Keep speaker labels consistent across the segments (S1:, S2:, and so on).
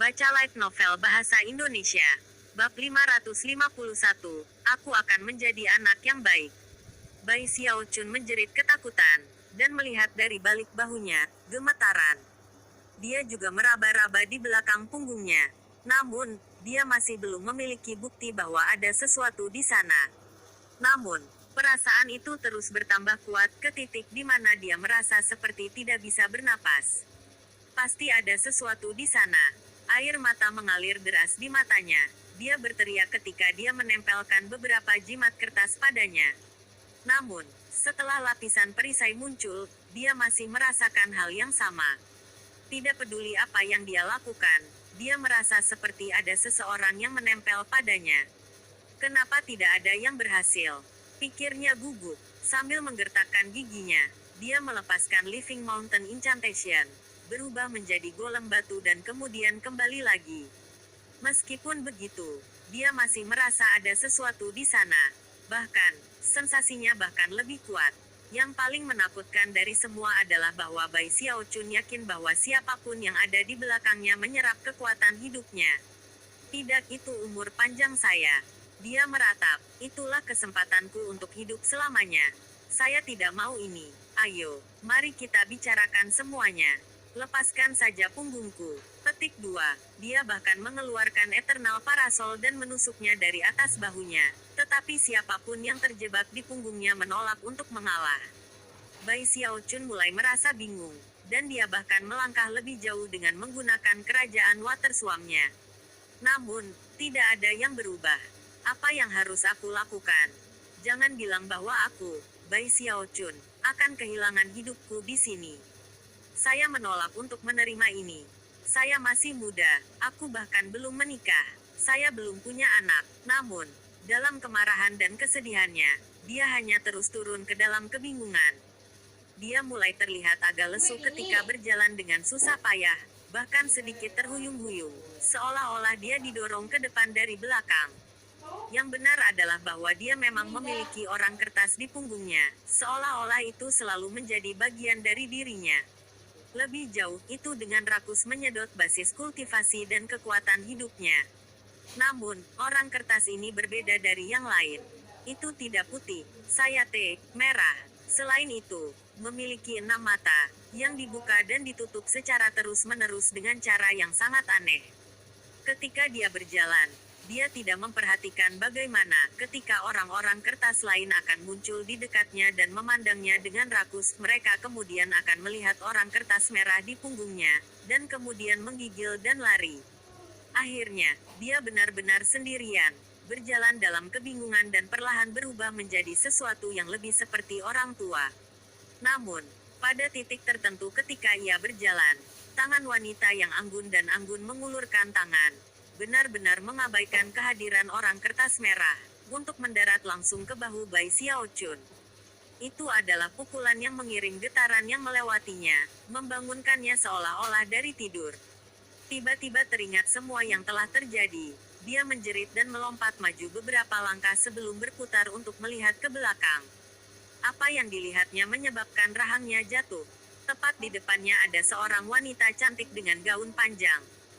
S1: Baca light novel bahasa Indonesia. Bab 551, Aku akan menjadi anak yang baik. Bai Xiao Chun menjerit ketakutan, dan melihat dari balik bahunya, gemetaran. Dia juga meraba-raba di belakang punggungnya. Namun, dia masih belum memiliki bukti bahwa ada sesuatu di sana. Namun, perasaan itu terus bertambah kuat ke titik di mana dia merasa seperti tidak bisa bernapas. Pasti ada sesuatu di sana. Air mata mengalir deras di matanya. Dia berteriak ketika dia menempelkan beberapa jimat kertas padanya. Namun, setelah lapisan perisai muncul, dia masih merasakan hal yang sama. Tidak peduli apa yang dia lakukan, dia merasa seperti ada seseorang yang menempel padanya. Kenapa tidak ada yang berhasil? Pikirnya gugup, sambil menggertakkan giginya. Dia melepaskan Living Mountain Incantation, berubah menjadi golem batu dan kemudian kembali lagi. Meskipun begitu, dia masih merasa ada sesuatu di sana. Bahkan, sensasinya bahkan lebih kuat. Yang paling menakutkan dari semua adalah bahwa Bai Xiao Chun yakin bahwa siapapun yang ada di belakangnya menyerap kekuatan hidupnya. Tidak, itu umur panjang saya. Dia meratap, itulah kesempatanku untuk hidup selamanya. Saya tidak mau ini. Ayo, mari kita bicarakan semuanya. Lepaskan saja punggungku. Petik 2. Dia bahkan mengeluarkan Eternal Parasol dan menusuknya dari atas bahunya. Tetapi siapapun yang terjebak di punggungnya menolak untuk mengalah. Bai Xiao Chun mulai merasa bingung, dan dia bahkan melangkah lebih jauh dengan menggunakan kerajaan water swarm-nya. Namun, tidak ada yang berubah. Apa yang harus aku lakukan? Jangan bilang bahwa aku, Bai Xiao Chun, akan kehilangan hidupku di sini. Saya menolak untuk menerima ini. Saya masih muda, aku bahkan belum menikah. Saya belum punya anak. Namun, dalam kemarahan dan kesedihannya, dia hanya terus turun ke dalam kebingungan. Dia mulai terlihat agak lesu ketika berjalan dengan susah payah, bahkan sedikit terhuyung-huyung, seolah-olah dia didorong ke depan dari belakang. Yang benar adalah bahwa dia memang memiliki orang kertas di punggungnya, seolah-olah itu selalu menjadi bagian dari dirinya. Lebih jauh, itu dengan rakus menyedot basis kultivasi dan kekuatan hidupnya. Namun, orang kertas ini berbeda dari yang lain. Itu tidak putih, sayate, merah. Selain itu, memiliki 6 mata, yang dibuka dan ditutup secara terus-menerus dengan cara yang sangat aneh. Ketika dia berjalan, dia tidak memperhatikan bagaimana ketika orang-orang kertas lain akan muncul di dekatnya dan memandangnya dengan rakus, mereka kemudian akan melihat orang kertas merah di punggungnya, dan kemudian menggigil dan lari. Akhirnya, dia benar-benar sendirian, berjalan dalam kebingungan dan perlahan berubah menjadi sesuatu yang lebih seperti orang tua. Namun, pada titik tertentu ketika ia berjalan, tangan wanita yang anggun dan anggun mengulurkan tangan, benar-benar mengabaikan kehadiran orang kertas merah, untuk mendarat langsung ke bahu Bai Xiao Chun. Itu adalah pukulan yang mengiring getaran yang melewatinya, membangunkannya seolah-olah dari tidur. Tiba-tiba teringat semua yang telah terjadi. Dia menjerit dan melompat maju beberapa langkah sebelum berputar untuk melihat ke belakang. Apa yang dilihatnya menyebabkan rahangnya jatuh. Tepat di depannya ada seorang wanita cantik dengan gaun panjang.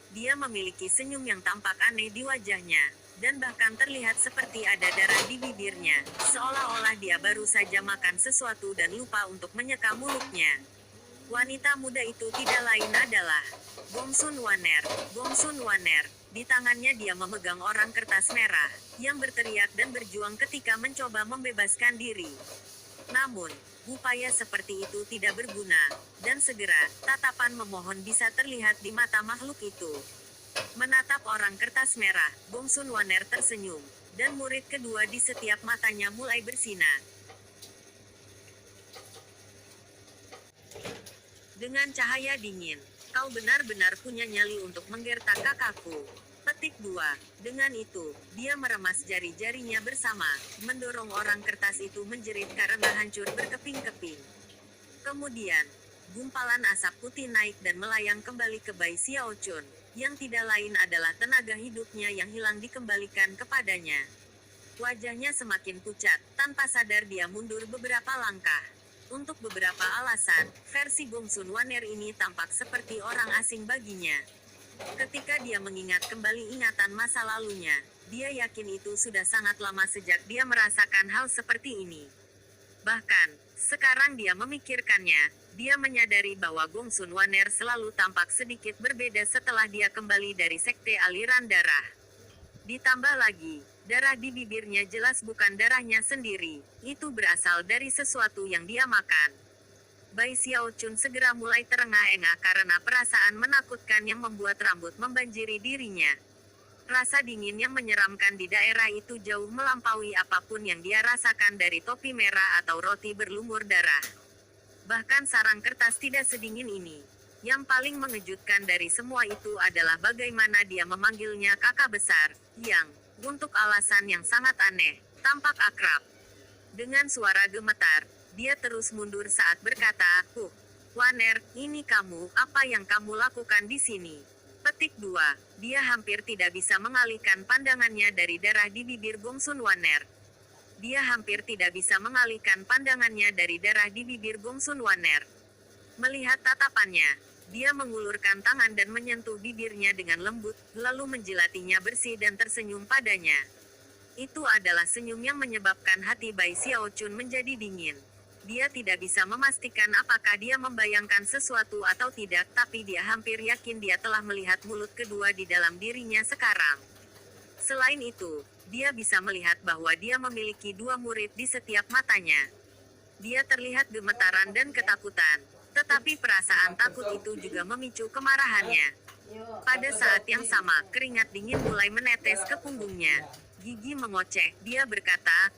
S1: Dia memiliki senyum yang tampak aneh di wajahnya, dan bahkan terlihat seperti ada darah di bibirnya, seolah-olah dia baru saja makan sesuatu dan lupa untuk menyeka mulutnya. Wanita muda itu tidak lain adalah Gong Sun Waner. Gong Sun Waner. Di tangannya dia memegang orang kertas merah, yang berteriak dan berjuang ketika mencoba membebaskan diri. Namun, upaya seperti itu tidak berguna, dan segera, tatapan memohon bisa terlihat di mata makhluk itu. Menatap orang kertas merah, Gong Sun Waner tersenyum, dan murid kedua di setiap matanya mulai bersinar. Dengan cahaya dingin, kau benar-benar punya nyali untuk menggertak kakakku. Petik 2. Dengan itu, dia meremas jari-jarinya bersama, mendorong orang kertas itu menjerit karena hancur berkeping-keping. Kemudian, gumpalan asap putih naik dan melayang kembali ke Bai Xiao Chun, yang tidak lain adalah tenaga hidupnya yang hilang dikembalikan kepadanya. Wajahnya semakin pucat, tanpa sadar dia mundur beberapa langkah. Untuk beberapa alasan, versi Gong Sun Waner ini tampak seperti orang asing baginya. Ketika dia mengingat kembali ingatan masa lalunya, dia yakin itu sudah sangat lama sejak dia merasakan hal seperti ini. Bahkan, sekarang dia memikirkannya, dia menyadari bahwa Gongsun Waner selalu tampak sedikit berbeda setelah dia kembali dari sekte aliran darah. Ditambah lagi, darah di bibirnya jelas bukan darahnya sendiri, itu berasal dari sesuatu yang dia makan. Bai Xiaochun segera mulai terengah-engah karena perasaan menakutkan yang membuat rambut membanjiri dirinya. Rasa dingin yang menyeramkan di daerah itu jauh melampaui apapun yang dia rasakan dari topi merah atau roti berlumur darah. Bahkan sarang kertas tidak sedingin ini. Yang paling mengejutkan dari semua itu adalah bagaimana dia memanggilnya kakak besar, yang, untuk alasan yang sangat aneh, tampak akrab. Dengan suara gemetar, dia terus mundur saat berkata, Waner, ini kamu, apa yang kamu lakukan di sini? Petik 2. Dia hampir tidak bisa mengalihkan pandangannya dari darah di bibir Gongsun Waner. Dia hampir tidak bisa mengalihkan pandangannya dari darah di bibir Gongsun Waner. Melihat tatapannya, dia mengulurkan tangan dan menyentuh bibirnya dengan lembut, lalu menjilatinya bersih dan tersenyum padanya. Itu adalah senyum yang menyebabkan hati Bai Xiaochun menjadi dingin. Dia tidak bisa memastikan apakah dia membayangkan sesuatu atau tidak, tapi dia hampir yakin dia telah melihat mulut kedua di dalam dirinya sekarang. Selain itu, dia bisa melihat bahwa dia memiliki dua murid di setiap matanya. Dia terlihat gemetaran dan ketakutan, tetapi perasaan takut itu juga memicu kemarahannya. Pada saat yang sama, keringat dingin mulai menetes ke punggungnya. Gigi mengoceh, dia berkata,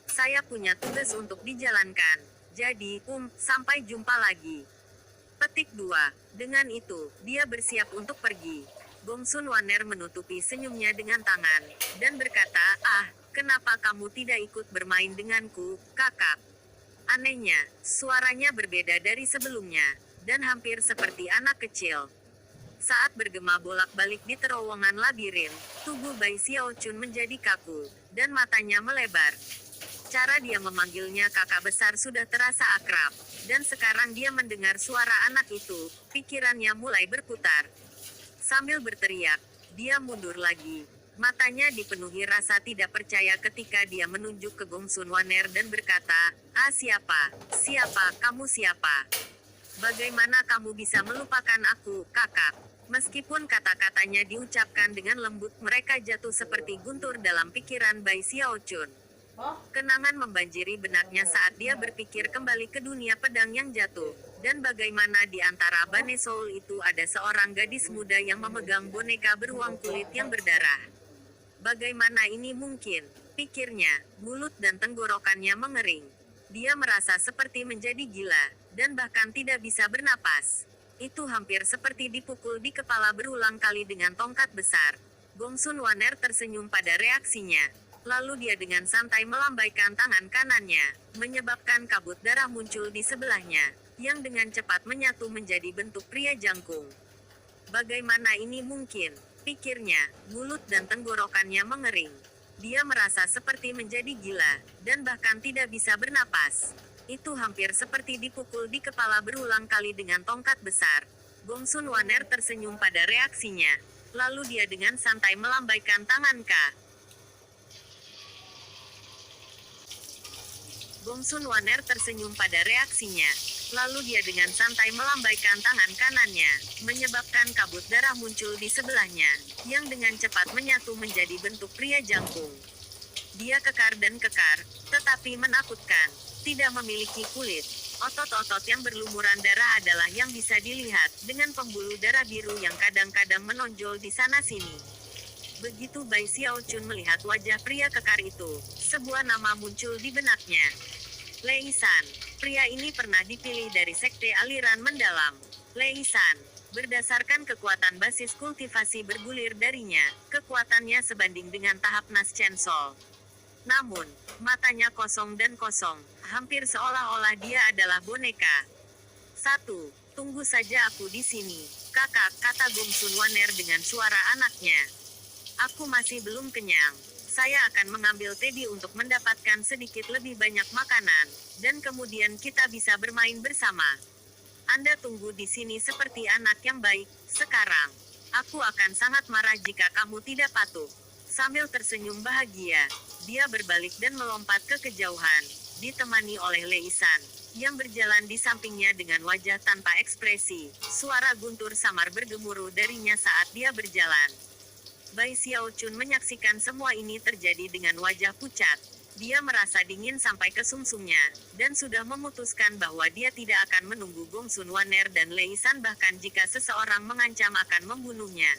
S1: saya punya tugas untuk dijalankan. Jadi, sampai jumpa lagi. Petik 2. Dengan itu, dia bersiap untuk pergi. Gongsun Waner menutupi senyumnya dengan tangan, dan berkata, kenapa kamu tidak ikut bermain denganku, kakak? Anehnya, suaranya berbeda dari sebelumnya, dan hampir seperti anak kecil. Saat bergema bolak-balik di terowongan labirin, tubuh Bai Xiaochun menjadi kaku, dan matanya melebar. Cara dia memanggilnya kakak besar sudah terasa akrab, dan sekarang dia mendengar suara anak itu, pikirannya mulai berputar. Sambil berteriak, dia mundur lagi. Matanya dipenuhi rasa tidak percaya ketika dia menunjuk ke Gongsun Waner dan berkata, Siapa, kamu siapa? Bagaimana kamu bisa melupakan aku, kakak? Meskipun kata-katanya diucapkan dengan lembut, mereka jatuh seperti guntur dalam pikiran Bai Xiaochun. Kenangan membanjiri benaknya saat dia berpikir kembali ke dunia pedang yang jatuh, dan bagaimana di antara Bane Soul itu ada seorang gadis muda yang memegang boneka beruang kulit yang berdarah. Bagaimana ini mungkin? Pikirnya, mulut dan tenggorokannya mengering. Dia merasa seperti menjadi gila, dan bahkan tidak bisa bernapas. Itu hampir seperti dipukul di kepala berulang kali dengan tongkat besar. Gongsun Waner tersenyum pada reaksinya. Lalu dia dengan santai melambaikan tangan kanannya, menyebabkan kabut darah muncul di sebelahnya, yang dengan cepat menyatu menjadi bentuk pria jangkung. Bagaimana ini mungkin? Pikirnya, mulut dan tenggorokannya mengering. Dia merasa seperti menjadi gila, dan bahkan tidak bisa bernapas. Itu hampir seperti dipukul di kepala berulang kali dengan tongkat besar. Gongsun Waner tersenyum pada reaksinya. Lalu dia dengan santai melambaikan tangan Gongsun Waner tersenyum pada reaksinya. Lalu dia dengan santai melambaikan tangan kanannya, menyebabkan kabut darah muncul di sebelahnya, yang dengan cepat menyatu menjadi bentuk pria jangkung. Dia kekar dan kekar, tetapi menakutkan. Tidak memiliki kulit. Otot-otot yang berlumuran darah adalah yang bisa dilihat, dengan pembuluh darah biru yang kadang-kadang menonjol di sana-sini. Begitu Bai Xiaochun melihat wajah pria kekar itu, sebuah nama muncul di benaknya. Lei San. Pria ini pernah dipilih dari sekte aliran mendalam. Lei San. Berdasarkan kekuatan basis kultivasi bergulir darinya, kekuatannya sebanding dengan tahap Nas Chen Sol. Namun, matanya kosong dan kosong, hampir seolah-olah dia adalah boneka. 1. Tunggu saja aku di sini, kakak, kata Gongsun Waner dengan suara anaknya. Aku masih belum kenyang. Saya akan mengambil Teddy untuk mendapatkan sedikit lebih banyak makanan, dan kemudian kita bisa bermain bersama. Anda tunggu di sini seperti anak yang baik. Sekarang, aku akan sangat marah jika kamu tidak patuh. Sambil tersenyum bahagia, dia berbalik dan melompat ke kejauhan, ditemani oleh Leisan, yang berjalan di sampingnya dengan wajah tanpa ekspresi. Suara guntur samar bergemuruh darinya saat dia berjalan. Bai Xiaochun menyaksikan semua ini terjadi dengan wajah pucat. Dia merasa dingin sampai ke sumsumnya, dan sudah memutuskan bahwa dia tidak akan menunggu Gong Sun Waner dan Leisan bahkan jika seseorang mengancam akan membunuhnya.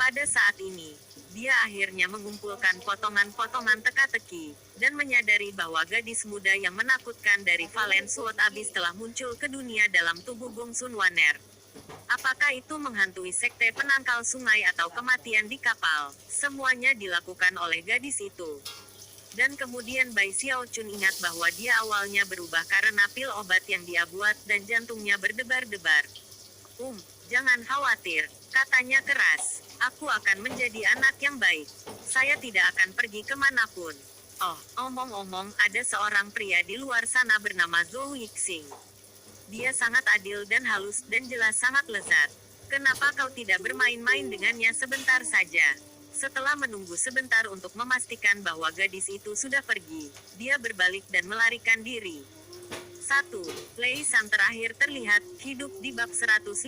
S1: Pada saat ini, dia akhirnya mengumpulkan potongan-potongan teka-teki, dan menyadari bahwa gadis muda yang menakutkan dari Valen Sword Abyss telah muncul ke dunia dalam tubuh Gong Sun Waner. Apakah itu menghantui sekte penangkal sungai atau kematian di kapal? Semuanya dilakukan oleh gadis itu. Dan kemudian Bai Xiaochun ingat bahwa dia awalnya berubah karena pil obat yang dia buat dan jantungnya berdebar-debar. Jangan khawatir, katanya keras. Aku akan menjadi anak yang baik. Saya tidak akan pergi kemanapun. Oh, omong-omong, ada seorang pria di luar sana bernama Zhou Yixing. Dia sangat adil dan halus dan jelas sangat lezat. Kenapa kau tidak bermain-main dengannya sebentar saja? Setelah menunggu sebentar untuk memastikan bahwa gadis itu sudah pergi, dia berbalik dan melarikan diri. 1. Lei San terakhir terlihat hidup di bab 150.